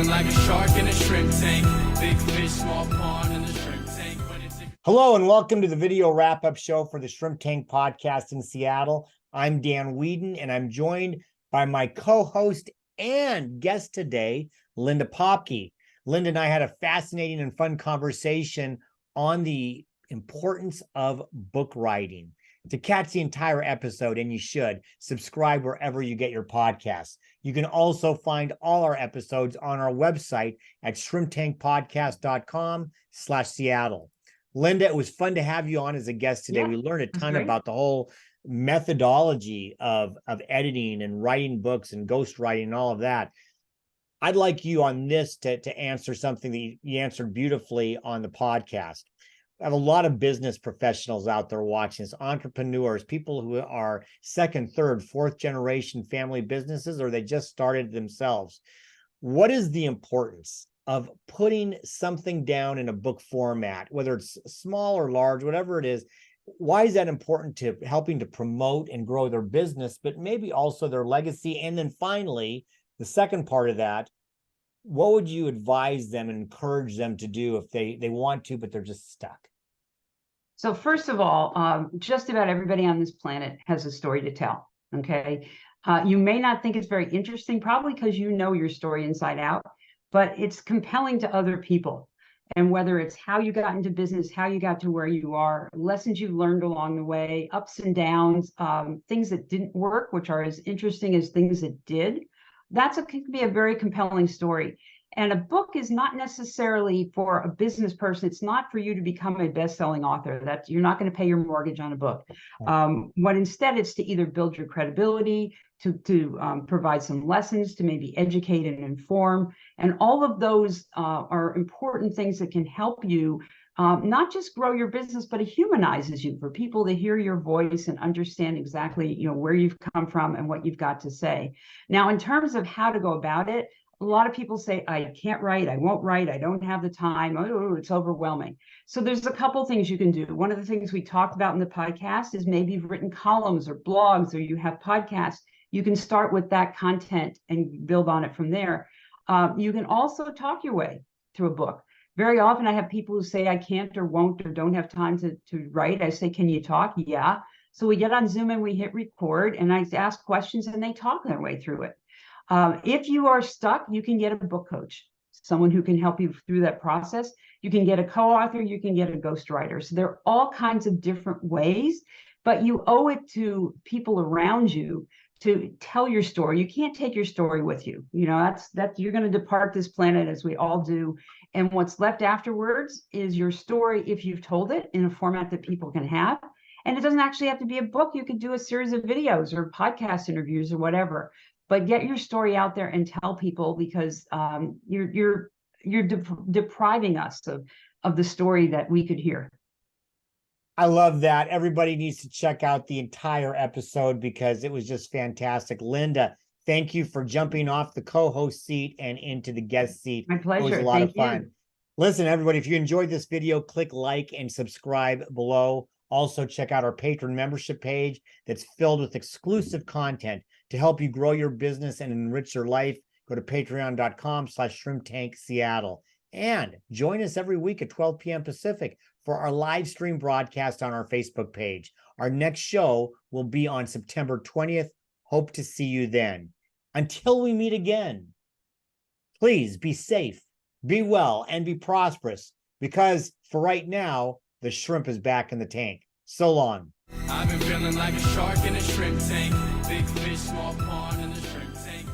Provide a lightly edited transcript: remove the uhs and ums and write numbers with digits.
feeling like a shark in a shrimp tank. Big fish, small pond in the shrimp tank. Hello and welcome to the video wrap-up show for the Shrimp Tank podcast in Seattle. I'm Dan Whedon and I'm joined by my co-host and guest today, Linda Popky. Linda and I had a fascinating and fun conversation on the importance of book writing. To catch the entire episode, and you should, subscribe wherever you get your podcasts. You can also find all our episodes on our website at shrimptankpodcast.com/Seattle. Linda, it was fun to have you on as a guest today. Yeah, we learned a ton about the whole methodology of editing and writing books and ghostwriting and all of that. I'd like you on this to answer something that you answered beautifully on the podcast. I have a lot of business professionals out there watching this, entrepreneurs, people who are second, third, fourth generation family businesses, or they just started themselves. What is the importance of putting something down in a book format, whether it's small or large, whatever it is? Why is that important to helping to promote and grow their business, but maybe also their legacy? And then finally, the second part of that, what would you advise them and encourage them to do if they want to, but they're just stuck? So first of all, just about everybody on this planet has a story to tell, okay? You may not think it's very interesting, probably because you know your story inside out, but it's compelling to other people. And whether it's how you got into business, how you got to where you are, lessons you learned along the way, ups and downs, things that didn't work, which are as interesting as things that did, can be a very compelling story. And a book is not necessarily for a business person. It's not for you to become a best-selling author. That you're not going to pay your mortgage on a book. What instead it's to either build your credibility, to provide some lessons, to maybe educate and inform. And all of those are important things that can help you not just grow your business, but it humanizes you for people to hear your voice and understand exactly where you've come from and what you've got to say. Now, in terms of how to go about it, a lot of people say, I can't write, I won't write, I don't have the time, oh, it's overwhelming. So there's a couple things you can do. One of the things we talked about in the podcast is maybe you've written columns or blogs or you have podcasts. You can start with that content and build on it from there. You can also talk your way through a book. Very often I have people who say I can't or won't or don't have time to write. I say, can you talk? Yeah. So we get on Zoom and we hit record and I ask questions and they talk their way through it. If you are stuck, you can get a book coach, someone who can help you through that process. You can get a co-author, you can get a ghostwriter. So there are all kinds of different ways, but you owe it to people around you to tell your story. You can't take your story with you. That's you're going to depart this planet, as we all do. And what's left afterwards is your story, if you've told it in a format that people can have. And it doesn't actually have to be a book. You could do a series of videos or podcast interviews or whatever. But get your story out there and tell people, because you're depriving us of the story that we could hear. I love that. Everybody needs to check out the entire episode because it was just fantastic. Linda, thank you for jumping off the co-host seat and into the guest seat. My pleasure. It was a lot of fun. Listen, everybody, if you enjoyed this video, click like and subscribe below. Also, check out our Patreon membership page that's filled with exclusive content to help you grow your business and enrich your life. Go to patreon.com/shrimptankseattle. And join us every week at 12 p.m. Pacific for our live stream broadcast on our Facebook page. Our next show will be on September 20th. Hope to see you then. Until we meet again, please be safe, be well, and be prosperous, because for right now, the shrimp is back in the tank. So long. I've been feeling like a shark in a shrimp tank. Big fish, small pond in the shrimp tank.